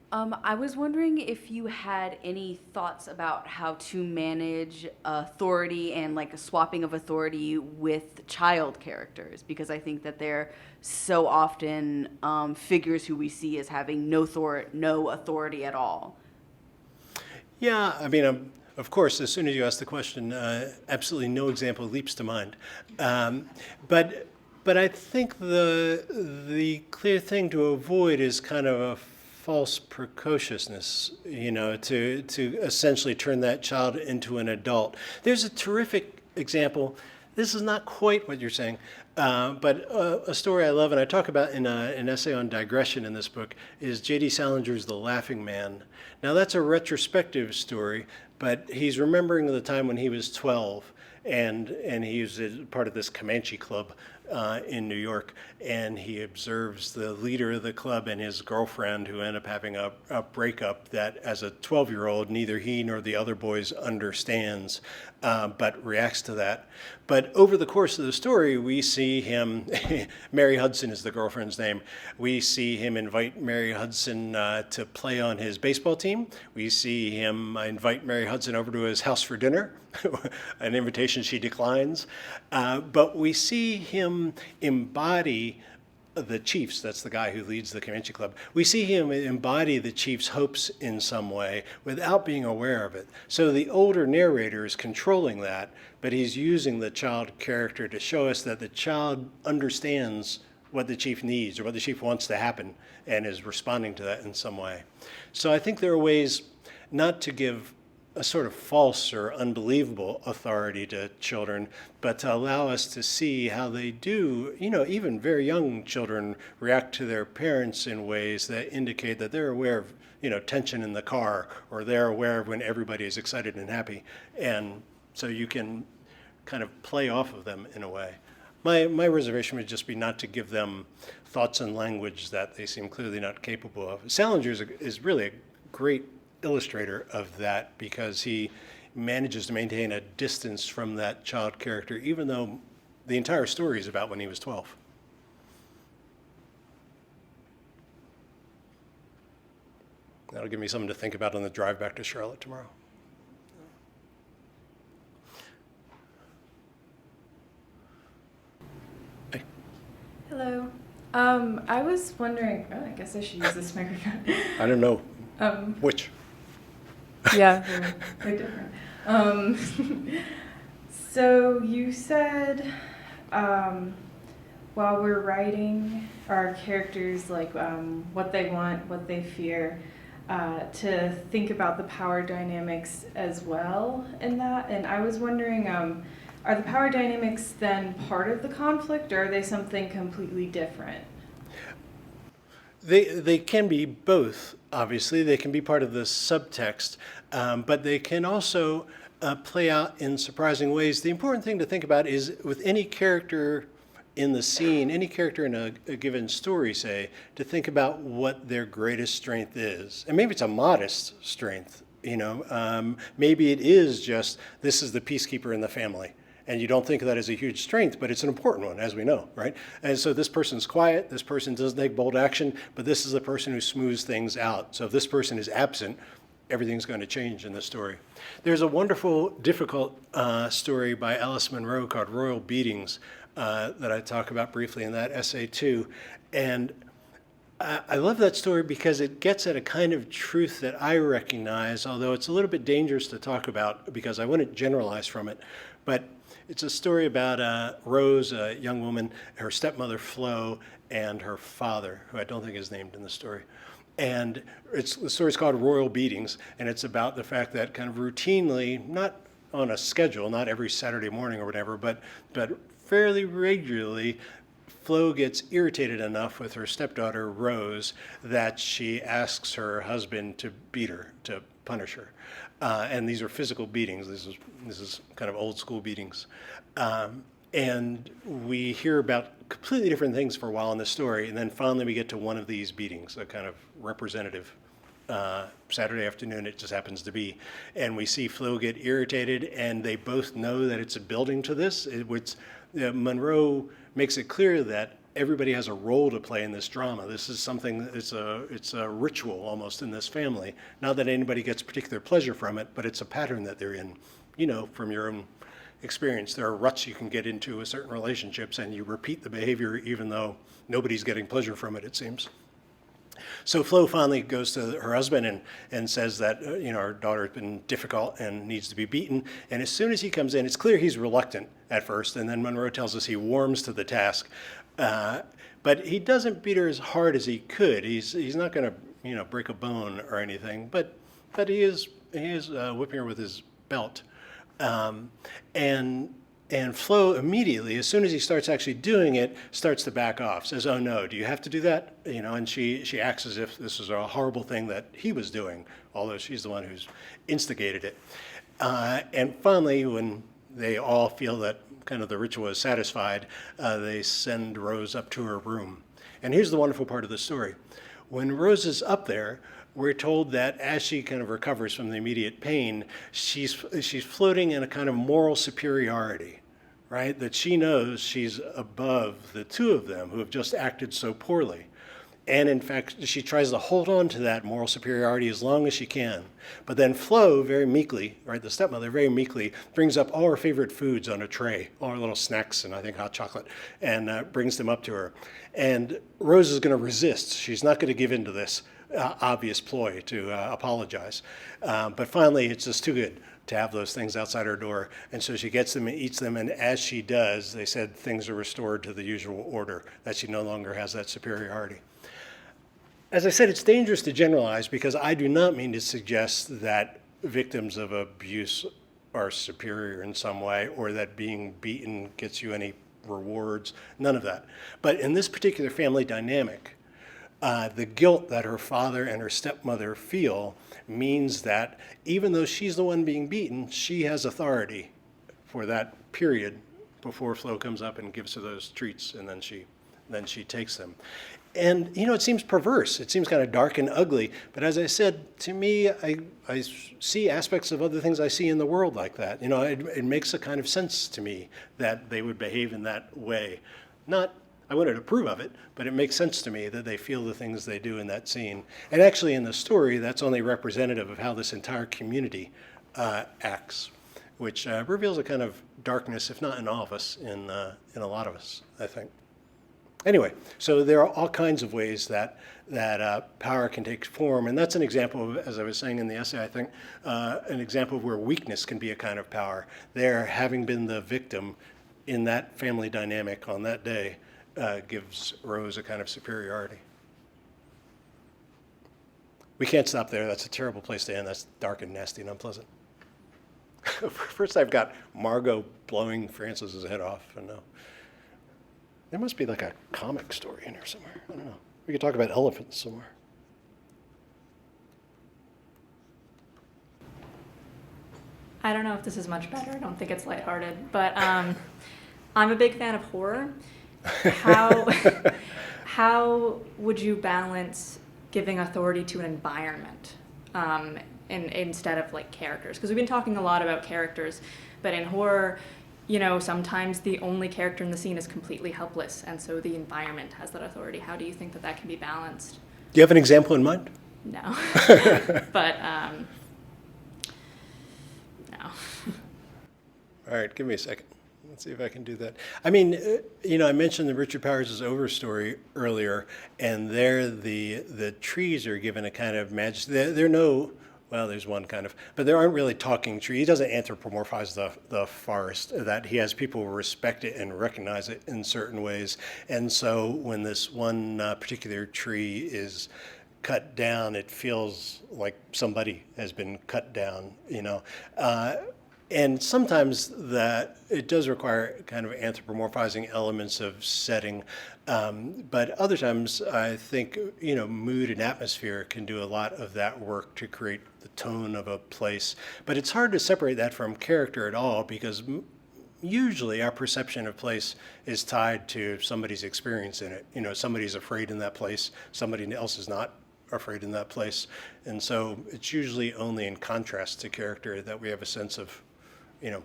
I was wondering if you had any thoughts about how to manage authority and like a swapping of authority with child characters, because I think that they're so often figures who we see as having no authority at all. Yeah, I mean, of course, as soon as you ask the question, absolutely no example leaps to mind. But I think the clear thing to avoid is kind of a false precociousness, to essentially turn that child into an adult. There's a terrific example. This is not quite what you're saying, but a story I love, and I talk about in an essay on digression in this book, is J.D. Salinger's The Laughing Man. Now, that's a retrospective story, but he's remembering the time when he was 12, and he was part of this Comanche club in New York, and he observes the leader of the club and his girlfriend, who end up having a breakup that, as a 12-year-old, neither he nor the other boys understands, but reacts to that. But over the course of the story, we see him, Mary Hudson is the girlfriend's name, we see him invite Mary Hudson to play on his baseball team. We see him invite Mary Hudson over to his house for dinner, an invitation she declines. But we see him embody the chief's, that's the guy who leads the Comanche Club, we see him embody the chief's hopes in some way without being aware of it. So the older narrator is controlling that, but he's using the child character to show us that the child understands what the chief needs or what the chief wants to happen and is responding to that in some way. So I think there are ways not to give a sort of false or unbelievable authority to children, but to allow us to see how they do, even very young children react to their parents in ways that indicate that they're aware of, tension in the car, or they're aware of when everybody is excited and happy. And so you can kind of play off of them in a way. My reservation would just be not to give them thoughts and language that they seem clearly not capable of. Salinger is really a great illustrator of that, because he manages to maintain a distance from that child character, even though the entire story is about when he was 12. That'll give me something to think about on the drive back to Charlotte tomorrow. Hey. Hello. I was wondering, I guess I should use this microphone. I don't know. Which? Yeah, they're different. So you said while we're writing our characters, like what they want, what they fear, to think about the power dynamics as well in that. And I was wondering, are the power dynamics then part of the conflict, or are they something completely different? They can be both, obviously. They can be part of the subtext, but they can also play out in surprising ways. The important thing to think about is with any character in the scene, any character in a given story, say, to think about what their greatest strength is. And maybe it's a modest strength, maybe it is just this is the peacekeeper in the family. And you don't think of that as a huge strength, but it's an important one, as we know, right? And so this person's quiet, this person doesn't take bold action, but this is the person who smooths things out. So if this person is absent, everything's going to change in the story. There's a wonderful, difficult story by Alice Munro called Royal Beatings that I talk about briefly in that essay too. And I love that story because it gets at a kind of truth that I recognize, although it's a little bit dangerous to talk about because I wouldn't generalize from it. But it's a story about Rose, a young woman, her stepmother Flo, and her father, who I don't think is named in the story. And the story's called Royal Beatings, and it's about the fact that kind of routinely, not on a schedule, not every Saturday morning or whatever, but fairly regularly, Flo gets irritated enough with her stepdaughter Rose that she asks her husband to beat her, to punish her. And these are physical beatings. This is kind of old school beatings. And we hear about completely different things for a while in the story, and then finally we get to one of these beatings, a kind of representative Saturday afternoon it just happens to be. And we see Flo get irritated, and they both know that it's building to this. Munro makes it clear that everybody has a role to play in this drama. This is something, it's a ritual almost in this family. Not that anybody gets particular pleasure from it, but it's a pattern that they're in, from your own experience. There are ruts you can get into with certain relationships, and you repeat the behavior even though nobody's getting pleasure from it, it seems. So Flo finally goes to her husband and says that her daughter has been difficult and needs to be beaten. And as soon as he comes in, it's clear he's reluctant at first, and then Munro tells us he warms to the task. But he doesn't beat her as hard as he could. He's not going to break a bone or anything, but he is whipping her with his belt. And Flo immediately, as soon as he starts actually doing it, starts to back off, says, "Oh no, do you have to do that?" And she acts as if this was a horrible thing that he was doing, although she's the one who's instigated it. And finally, when they all feel that kind of the ritual is satisfied, they send Rose up to her room. And here's the wonderful part of the story. When Rose is up there, we're told that as she kind of recovers from the immediate pain, she's floating in a kind of moral superiority, right? That she knows she's above the two of them who have just acted so poorly. And in fact, she tries to hold on to that moral superiority as long as she can. But then Flo, very meekly, right, the stepmother, very meekly, brings up all her favorite foods on a tray, all her little snacks and I think hot chocolate, and brings them up to her. And Rose is going to resist. She's not going to give in to this obvious ploy to apologize. But finally, it's just too good to have those things outside her door. And so she gets them and eats them. And as she does, they said things are restored to the usual order, that she no longer has that superiority. As I said, it's dangerous to generalize because I do not mean to suggest that victims of abuse are superior in some way or that being beaten gets you any rewards, none of that. But in this particular family dynamic, the guilt that her father and her stepmother feel means that even though she's the one being beaten, she has authority for that period before Flo comes up and gives her those treats, and then she takes them. And, it seems perverse. It seems kind of dark and ugly. But as I said, to me, I see aspects of other things I see in the world like that. It makes a kind of sense to me that they would behave in that way. I wouldn't approve of it, but it makes sense to me that they feel the things they do in that scene. And actually in the story, that's only representative of how this entire community acts, which reveals a kind of darkness, if not in all of us, in a lot of us, I think. Anyway, so there are all kinds of ways that power can take form, and that's an example of, as I was saying in the essay, I think, an example of where weakness can be a kind of power. There, having been the victim in that family dynamic on that day, gives Rose a kind of superiority. We can't stop there. That's a terrible place to end. That's dark and nasty and unpleasant. First, I've got Margot blowing Francis's head off, and there must be like a comic story in there somewhere. I don't know. We could talk about elephants somewhere. I don't know if this is much better. I don't think it's lighthearted, but I'm a big fan of horror. How how would you balance giving authority to an environment instead of like characters? Because we've been talking a lot about characters, but in horror, you know, sometimes the only character in the scene is completely helpless, and so the environment has that authority. How do you think that that can be balanced? Do you have an example in mind? No, but no. All right, give me a second. Let's see if I can do that. I mean, you know, I mentioned the Richard Powers' Over story earlier, and there the trees are given a kind of majesty. They're no, well, there's one kind of, but there aren't really talking trees. He doesn't anthropomorphize the forest, that he has people respect it and recognize it in certain ways. And so when this one particular tree is cut down, it feels like somebody has been cut down, you know. And sometimes that it does require kind of anthropomorphizing elements of setting, but other times I think, you know, mood and atmosphere can do a lot of that work to create the tone of a place. But it's hard to separate that from character at all, because usually our perception of place is tied to somebody's experience in it. You know, somebody's afraid in that place, somebody else is not afraid in that place. And so it's usually only in contrast to character that we have a sense of, you know,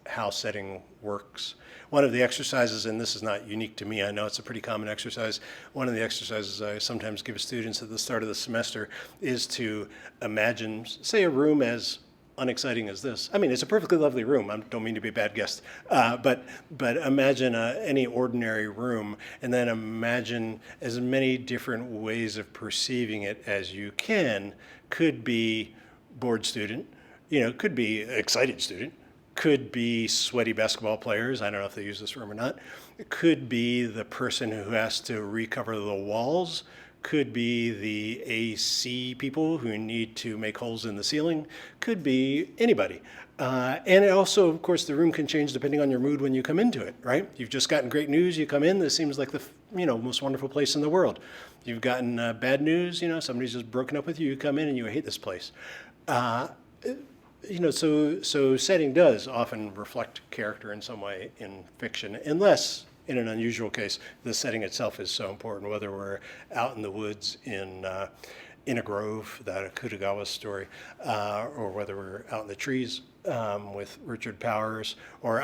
how setting works. One of the exercises, and this is not unique to me, I know it's a pretty common exercise, one of the exercises I sometimes give students at the start of the semester is to imagine, say, a room as unexciting as this. I mean, it's a perfectly lovely room. I don't mean to be a bad guest, but imagine any ordinary room, and then imagine as many different ways of perceiving it as you can. Could be bored student, you know, could be excited student, could be sweaty basketball players. I don't know if they use this room or not. It could be the person who has to recover the walls. Could be the AC people who need to make holes in the ceiling. Could be anybody. And it also, of course, the room can change depending on your mood when you come into it, right? You've just gotten great news, you come in, this seems like the, you know, most wonderful place in the world. You've gotten bad news, you know, somebody's just broken up with you, you come in and you hate this place. You know, so setting does often reflect character in some way in fiction, unless, in an unusual case, the setting itself is so important, whether we're out in the woods in a grove, that Akutagawa story, or whether we're out in the trees with Richard Powers, or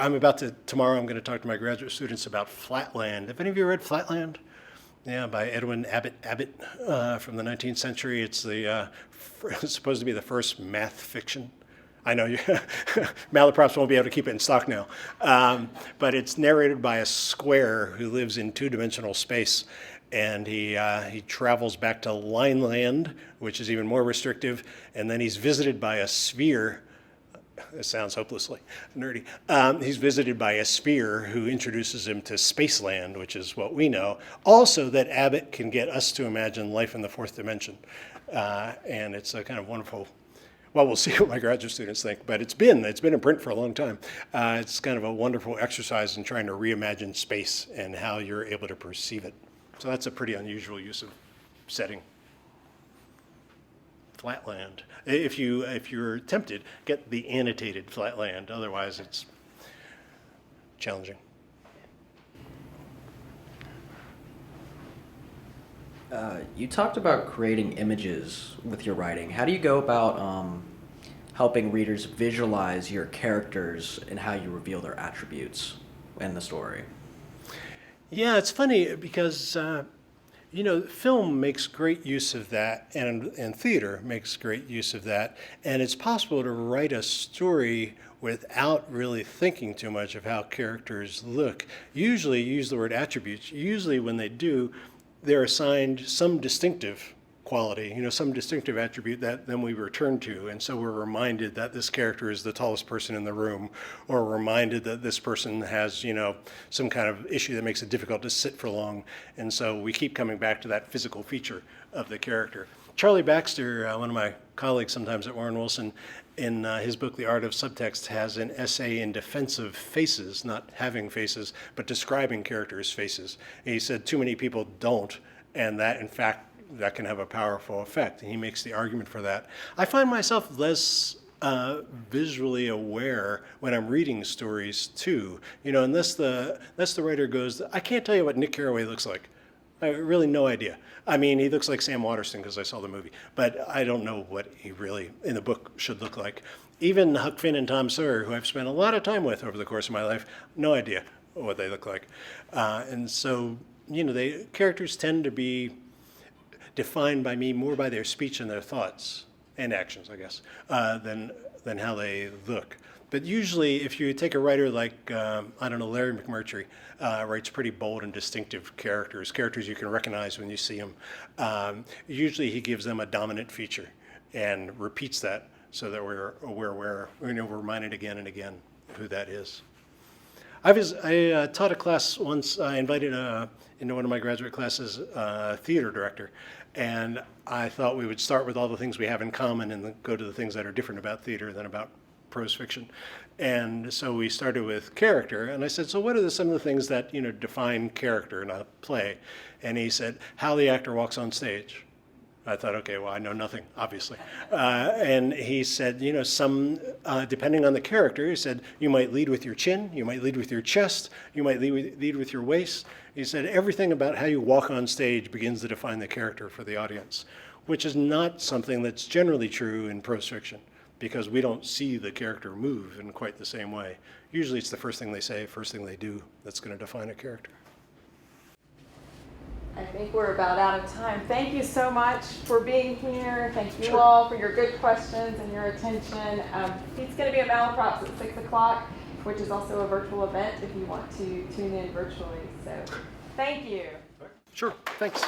tomorrow I'm going to talk to my graduate students about Flatland. Have any of you read Flatland? Yeah, by Edwin Abbott from the 19th century. It's it's supposed to be the first math fiction. I know malaprops won't be able to keep it in stock now. But it's narrated by a square who lives in two-dimensional space. And he travels back to Lineland, which is even more restrictive. And then he's visited by a sphere. This sounds hopelessly nerdy. He's visited by a sphere who introduces him to Spaceland, which is what we know. Also that Abbott can get us to imagine life in the fourth dimension. And it's a kind of wonderful. Well, we'll see what my graduate students think, but it's been in print for a long time. It's kind of a wonderful exercise in trying to reimagine space and how you're able to perceive it. So that's a pretty unusual use of setting. Flatland. If you're tempted, get the annotated Flatland. Otherwise, it's challenging. You talked about creating images with your writing. How do you go about helping readers visualize your characters and how you reveal their attributes in the story? Yeah, it's funny because, you know, film makes great use of that, and theater makes great use of that. And it's possible to write a story without really thinking too much of how characters look. Usually, you use the word attributes. Usually, when they do, they're assigned some distinctive quality, you know, some distinctive attribute that then we return to. And so we're reminded that this character is the tallest person in the room, or reminded that this person has, you know, some kind of issue that makes it difficult to sit for long. And so we keep coming back to that physical feature of the character. Charlie Baxter, one of my colleagues sometimes at Warren Wilson, in his book, The Art of Subtext, has an essay in defense of faces, not having faces, but describing characters' faces. And he said too many people don't, And that, in fact, that can have a powerful effect. And he makes the argument for that. I find myself less visually aware when I'm reading stories too. You know, unless the writer goes, I can't tell you what Nick Carraway looks like. I have really no idea. I mean, he looks like Sam Waterston because I saw the movie, but I don't know what he really in the book should look like. Even Huck Finn and Tom Sawyer, who I've spent a lot of time with over the course of my life, no idea what they look like. And so, you know, characters tend to be defined by me more by their speech and their thoughts and actions, I guess, than how they look. But usually, if you take a writer like, I don't know, Larry McMurtry, writes pretty bold and distinctive characters you can recognize when you see them. Usually he gives them a dominant feature and repeats that so that we're aware, we're reminded again and again who that is. I taught a class once. I invited into one of my graduate classes a theater director, and I thought we would start with all the things we have in common and then go to the things that are different about theater than about prose fiction. And so we started with character, and I said, so what are some of the things that, you know, define character in a play? And he said, how the actor walks on stage. I thought, okay, well, I know nothing, obviously. And he said, you know, depending on the character, he said, you might lead with your chin, you might lead with your chest, you might lead with your waist. He said, everything about how you walk on stage begins to define the character for the audience, which is not something that's generally true in prose fiction, because we don't see the character move in quite the same way. Usually it's the first thing they say, first thing they do, that's going to define a character. I think we're about out of time. Thank you so much for being here. Thank you all for your good questions and your attention. It's going to be at Malaprops at 6 o'clock, which is also a virtual event if you want to tune in virtually. So thank you. Sure, thanks.